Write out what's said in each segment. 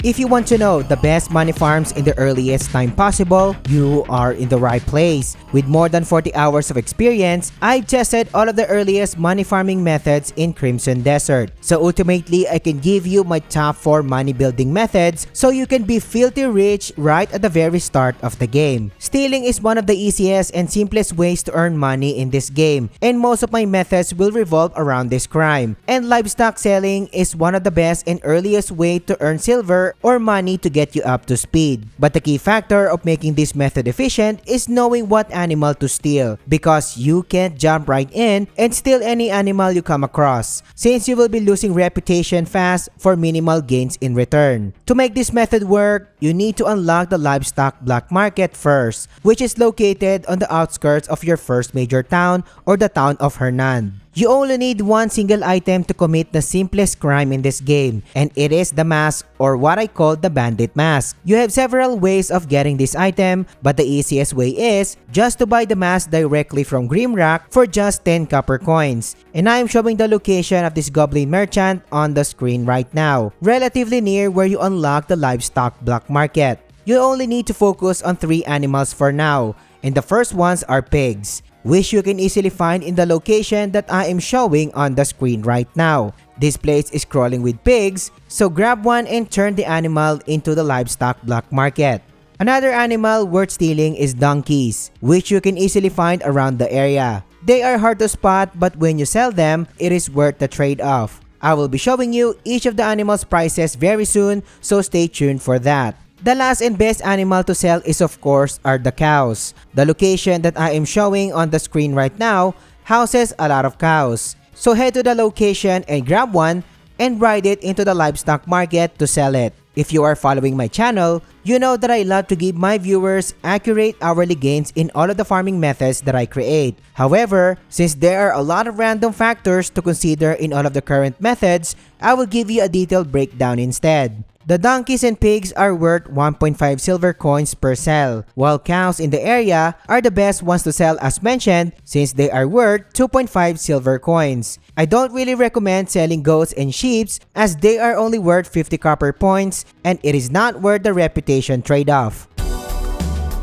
If you want to know the best money farms in the earliest time possible, you are in the right place. With more than 40 hours of experience, I've tested all of the earliest money farming methods in Crimson Desert. So ultimately, I can give you my top 4 money building methods so you can be filthy rich right at the very start of the game. Stealing is one of the easiest and simplest ways to earn money in this game, and most of my methods will revolve around this crime. And livestock selling is one of the best and earliest way to earn silver or money to get you up to speed. But the key factor of making this method efficient is knowing what animal to steal, because you can't jump right in and steal any animal you come across, since you will be losing reputation fast for minimal gains in return. To make this method work, you need to unlock the livestock black market first, which is located on the outskirts of your first major town or the town of Hernan. You only need one single item to commit the simplest crime in this game, and it is the mask, or what I call the bandit mask. You have several ways of getting this item, but the easiest way is just to buy the mask directly from Grimrock for just 10 copper coins. And I am showing the location of this goblin merchant on the screen right now, relatively near where you unlock the livestock black market. You only need to focus on 3 animals for now, and the first ones are pigs, which you can easily find in the location that I am showing on the screen right now. This place is crawling with pigs, so grab one and turn the animal into the livestock black market. Another animal worth stealing is donkeys, which you can easily find around the area. They are hard to spot, but when you sell them, it is worth the trade-off. I will be showing you each of the animals' prices very soon, so stay tuned for that. The last and best animal to sell is of course are the cows. The location that I am showing on the screen right now houses a lot of cows. So head to the location and grab one and ride it into the livestock market to sell it. If you are following my channel, you know that I love to give my viewers accurate hourly gains in all of the farming methods that I create. However, since there are a lot of random factors to consider in all of the current methods, I will give you a detailed breakdown instead. The donkeys and pigs are worth 1.5 silver coins per sell, while cows in the area are the best ones to sell as mentioned, since they are worth 2.5 silver coins. I don't really recommend selling goats and sheep as they are only worth 50 copper points and it is not worth the reputation trade-off.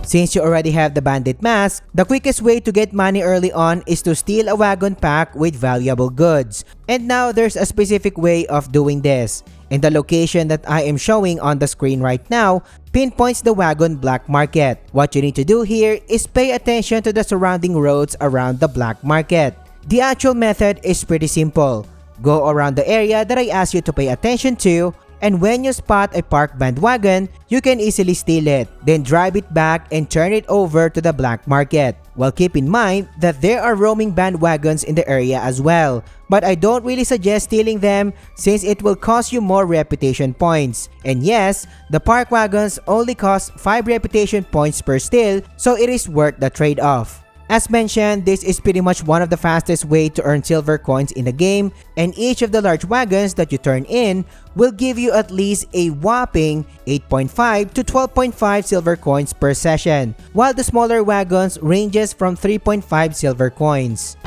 Since you already have the bandit mask, the quickest way to get money early on is to steal a wagon pack with valuable goods. And now there's a specific way of doing this. And the location that I am showing on the screen right now pinpoints the wagon black market. What you need to do here is pay attention to the surrounding roads around the black market. The actual method is pretty simple. Go around the area that I asked you to pay attention to, and when you spot a parked bandwagon, you can easily steal it, then drive it back and turn it over to the black market. Well, keep in mind that there are roaming bandwagons in the area as well, but I don't really suggest stealing them since it will cost you more reputation points. And yes, the park wagons only cost 5 reputation points per steal, so it is worth the trade-off. As mentioned, this is pretty much one of the fastest way to earn silver coins in the game, and each of the large wagons that you turn in will give you at least a whopping 8.5 to 12.5 silver coins per session, while the smaller wagons ranges from 3.5 silver coins.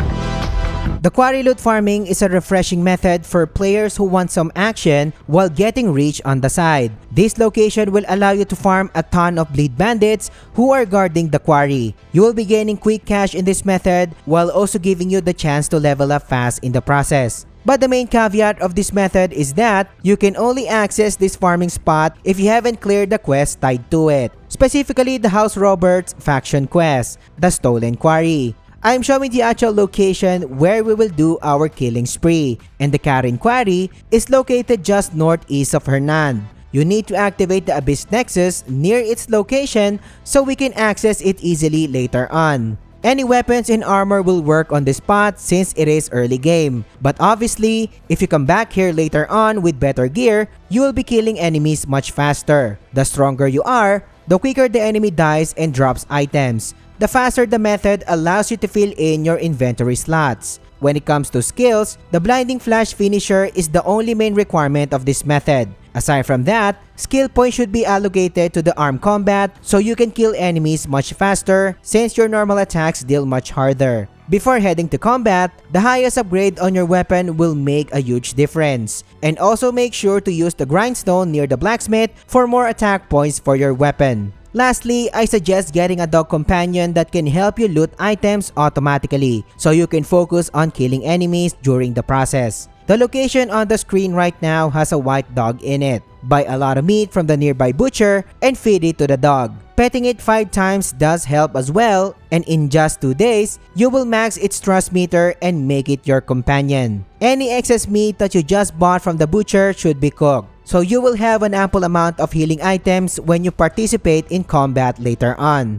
The quarry loot farming is a refreshing method for players who want some action while getting rich on the side. This location will allow you to farm a ton of bleed bandits who are guarding the quarry. You will be gaining quick cash in this method while also giving you the chance to level up fast in the process. But the main caveat of this method is that you can only access this farming spot if you haven't cleared the quest tied to it. Specifically the House Roberts faction quest, the Stolen Quarry. I am showing the actual location where we will do our killing spree, and the Karen Quarry is located just northeast of Hernan. You need to activate the Abyss Nexus near its location so we can access it easily later on. Any weapons and armor will work on this spot since it is early game, but obviously, if you come back here later on with better gear, you will be killing enemies much faster. The stronger you are, the quicker the enemy dies and drops items. The faster the method allows you to fill in your inventory slots. When it comes to skills, the Blinding Flash finisher is the only main requirement of this method. Aside from that, skill points should be allocated to the armed combat so you can kill enemies much faster since your normal attacks deal much harder. Before heading to combat, the highest upgrade on your weapon will make a huge difference. And also make sure to use the grindstone near the blacksmith for more attack points for your weapon. Lastly, I suggest getting a dog companion that can help you loot items automatically, so you can focus on killing enemies during the process. The location on the screen right now has a white dog in it. Buy a lot of meat from the nearby butcher and feed it to the dog. Petting it 5 times does help as well, and in just 2 days, you will max its trust meter and make it your companion. Any excess meat that you just bought from the butcher should be cooked, so you will have an ample amount of healing items when you participate in combat later on.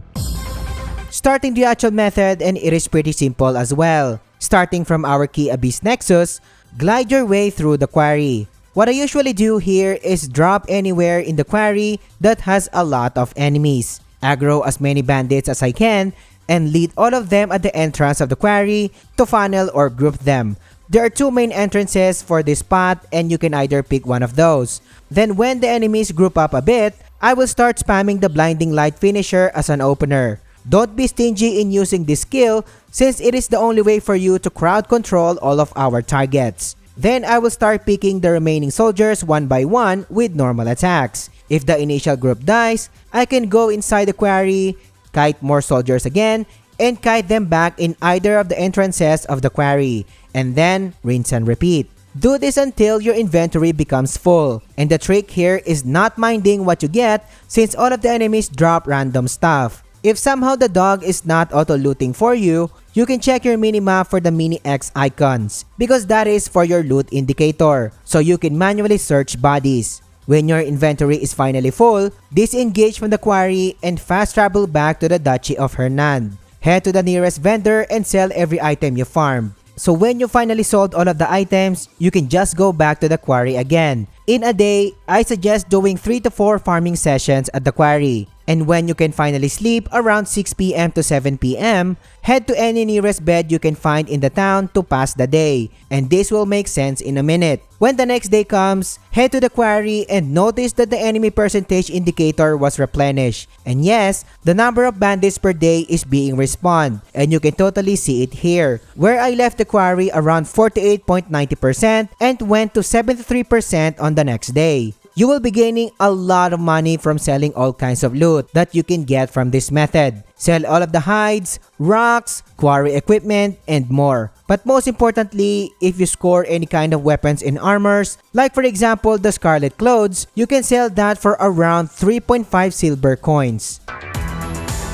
Starting the actual method, and it is pretty simple as well. Starting from our key abyss nexus, glide your way through the quarry. What I usually do here is drop anywhere in the quarry that has a lot of enemies, aggro as many bandits as I can, and lead all of them at the entrance of the quarry to funnel or group them. There are 2 main entrances for this spot, and you can either pick one of those. Then when the enemies group up a bit, I will start spamming the blinding light finisher as an opener. Don't be stingy in using this skill, since it is the only way for you to crowd control all of our targets. Then I will start picking the remaining soldiers one by one with normal attacks. If the initial group dies, I can go inside the quarry, kite more soldiers again, and kite them back in either of the entrances of the quarry, and then rinse and repeat. Do this until your inventory becomes full. And the trick here is not minding what you get, since all of the enemies drop random stuff. If somehow the dog is not auto-looting for you, you can check your minimap for the mini X icons, because that is for your loot indicator, so you can manually search bodies. When your inventory is finally full, disengage from the quarry and fast travel back to the Duchy of Hernand. Head to the nearest vendor and sell every item you farmed. So when you finally sold all of the items, you can just go back to the quarry again. In a day, I suggest doing 3 to 4 farming sessions at the quarry. And when you can finally sleep around 6 PM to 7 PM, head to any nearest bed you can find in the town to pass the day. And this will make sense in a minute. When the next day comes, head to the quarry and notice that the enemy percentage indicator was replenished. And yes, the number of bandits per day is being respawned. And you can totally see it here, where I left the quarry around 48.90% and went to 73% on the next day. You will be gaining a lot of money from selling all kinds of loot that you can get from this method. Sell all of the hides, rocks, quarry equipment, and more. But most importantly, if you score any kind of weapons and armors, like for example the Scarlet Clothes, you can sell that for around 3.5 silver coins.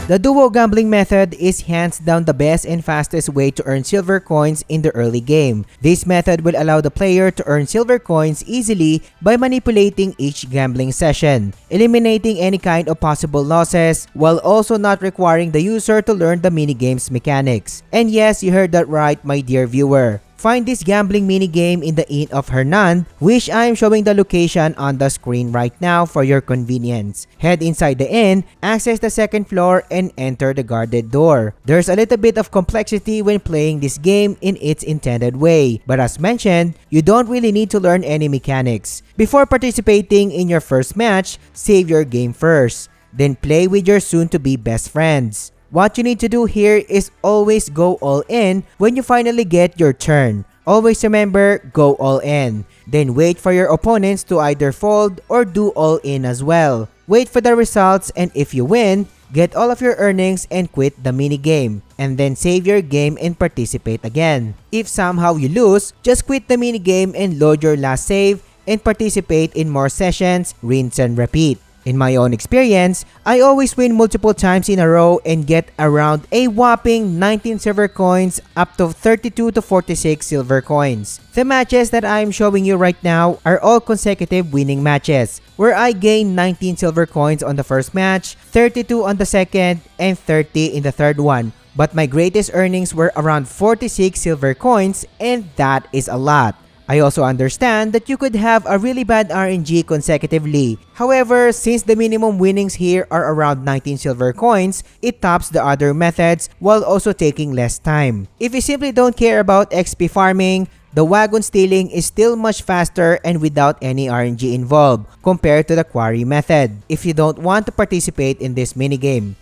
The duo gambling method is hands down the best and fastest way to earn silver coins in the early game. This method will allow the player to earn silver coins easily by manipulating each gambling session, eliminating any kind of possible losses, while also not requiring the user to learn the minigame's mechanics. And yes, you heard that right, my dear viewer. Find this gambling minigame in the Inn of Hernand, which I am showing the location on the screen right now for your convenience. Head inside the inn, access the second floor, and enter the guarded door. There's a little bit of complexity when playing this game in its intended way, but as mentioned, you don't really need to learn any mechanics. Before participating in your first match, save your game first. Then play with your soon-to-be best friends. What you need to do here is always go all in when you finally get your turn. Always remember, go all in. Then wait for your opponents to either fold or do all in as well. Wait for the results, and if you win, get all of your earnings and quit the minigame. And then save your game and participate again. If somehow you lose, just quit the minigame and load your last save and participate in more sessions, rinse and repeat. In my own experience, I always win multiple times in a row and get around a whopping 19 silver coins up to 32 to 46 silver coins. The matches that I am showing you right now are all consecutive winning matches, where I gained 19 silver coins on the first match, 32 on the second, and 30 in the third one. But my greatest earnings were around 46 silver coins, and that is a lot. I also understand that you could have a really bad RNG consecutively. However, since the minimum winnings here are around 19 silver coins, it tops the other methods while also taking less time. If you simply don't care about XP farming, the wagon stealing is still much faster and without any RNG involved compared to the quarry method if you don't want to participate in this minigame.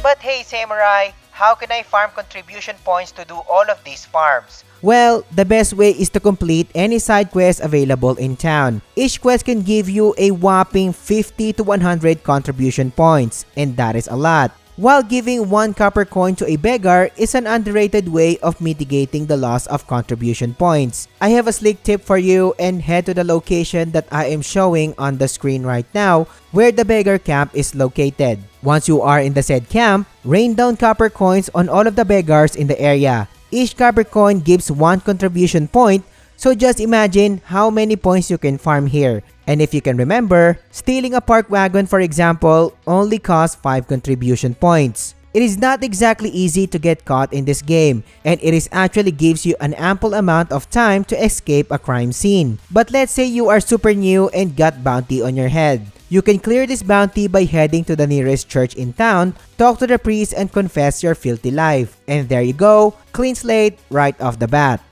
But hey Samurai, how can I farm contribution points to do all of these farms? Well, the best way is to complete any side quest available in town. Each quest can give you a whopping 50 to 100 contribution points, and that is a lot. While giving 1 copper coin to a beggar is an underrated way of mitigating the loss of contribution points. I have a slick tip for you, and head to the location that I am showing on the screen right now where the beggar camp is located. Once you are in the said camp, rain down copper coins on all of the beggars in the area. Each copper coin gives 1 contribution point, so just imagine how many points you can farm here. And if you can remember, stealing a park wagon, for example, only costs 5 contribution points. It is not exactly easy to get caught in this game, and it is actually gives you an ample amount of time to escape a crime scene. But let's say you are super new and got bounty on your head. You can clear this bounty by heading to the nearest church in town, talk to the priest, and confess your filthy life. And there you go, clean slate right off the bat.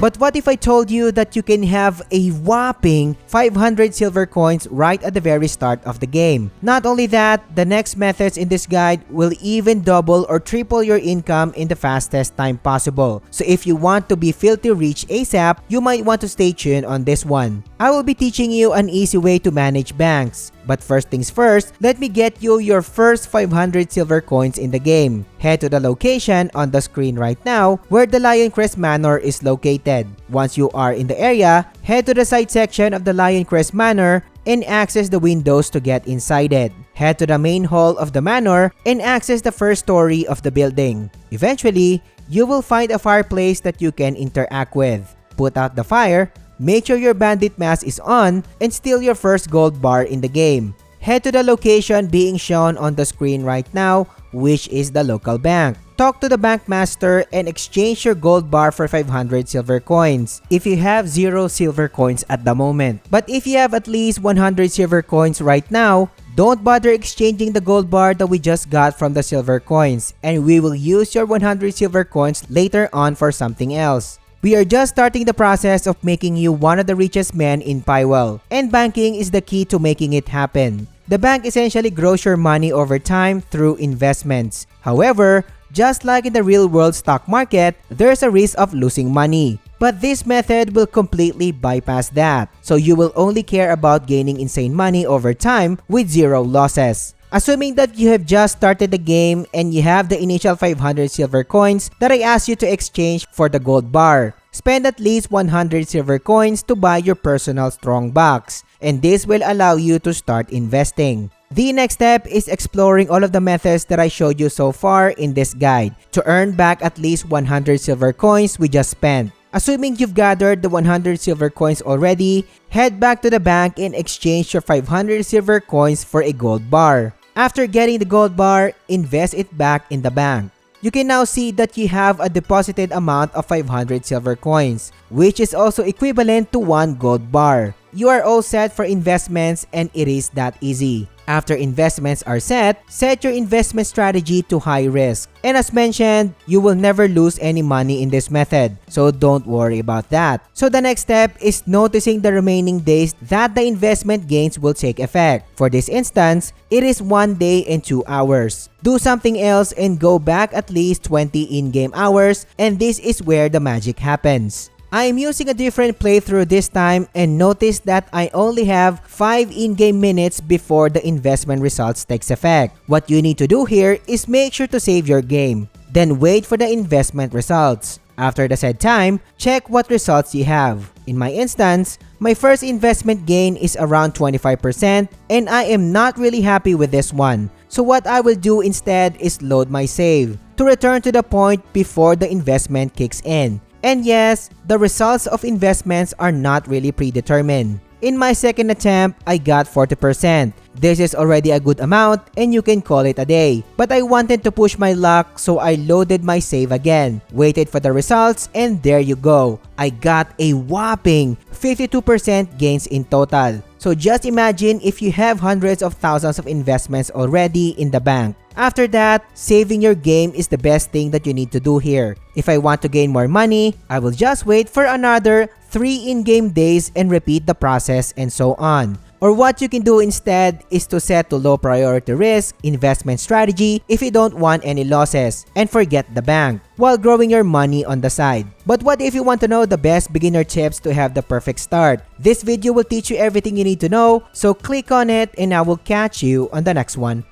But what if I told you that you can have a whopping 500 silver coins right at the very start of the game? Not only that, the next methods in this guide will even double or triple your income in the fastest time possible. So if you want to be filthy rich ASAP, you might want to stay tuned on this one. I will be teaching you an easy way to manage banks. But first things first, let me get you your first 500 silver coins in the game. Head to the location on the screen right now where the Lioncrest Manor is located. Once you are in the area, head to the side section of the Lioncrest Manor and access the windows to get inside it. Head to the main hall of the manor and access the first story of the building. Eventually, you will find a fireplace that you can interact with. Put out the fire, make sure your bandit mask is on, and steal your first gold bar in the game. Head to the location being shown on the screen right now, which is the local bank. Talk to the bank master and exchange your gold bar for 500 silver coins if you have 0 silver coins at the moment. But if you have at least 100 silver coins right now, don't bother exchanging the gold bar that we just got from the silver coins, and we will use your 100 silver coins later on for something else. We are just starting the process of making you one of the richest men in Pywell, and banking is the key to making it happen. The bank essentially grows your money over time through investments. However, just like in the real-world stock market, there's a risk of losing money. But this method will completely bypass that, so you will only care about gaining insane money over time with 0 losses. Assuming that you have just started the game and you have the initial 500 silver coins that I asked you to exchange for the gold bar, spend at least 100 silver coins to buy your personal strong box, and this will allow you to start investing. The next step is exploring all of the methods that I showed you so far in this guide to earn back at least 100 silver coins we just spent. Assuming you've gathered the 100 silver coins already, head back to the bank and exchange your 500 silver coins for a gold bar. After getting the gold bar, invest it back in the bank. You can now see that you have a deposited amount of 500 silver coins, which is also equivalent to 1 gold bar. You are all set for investments, and it is that easy. After investments are set your investment strategy to high risk. And as mentioned, you will never lose any money in this method, so don't worry about that. So the next step is noticing the remaining days that the investment gains will take effect. For this instance, it is 1 day and 2 hours. Do something else and go back at least 20 in-game hours, and this is where the magic happens. I am using a different playthrough this time and notice that I only have 5 in-game minutes before the investment results takes effect. What you need to do here is make sure to save your game, then wait for the investment results. After the said time, check what results you have. In my instance, my first investment gain is around 25% and I am not really happy with this one. So what I will do instead is load my save to return to the point before the investment kicks in. And yes, the results of investments are not really predetermined. In my second attempt, I got 40%. This is already a good amount and you can call it a day. But I wanted to push my luck, so I loaded my save again, waited for the results, and there you go. I got a whopping 52% gains in total. So just imagine if you have hundreds of thousands of investments already in the bank. After that, saving your game is the best thing that you need to do here. If I want to gain more money, I will just wait for another 3 in-game days and repeat the process and so on. Or what you can do instead is to set to low priority risk investment strategy if you don't want any losses and forget the bank while growing your money on the side. But what if you want to know the best beginner tips to have the perfect start? This video will teach you everything you need to know, so click on it and I will catch you on the next one.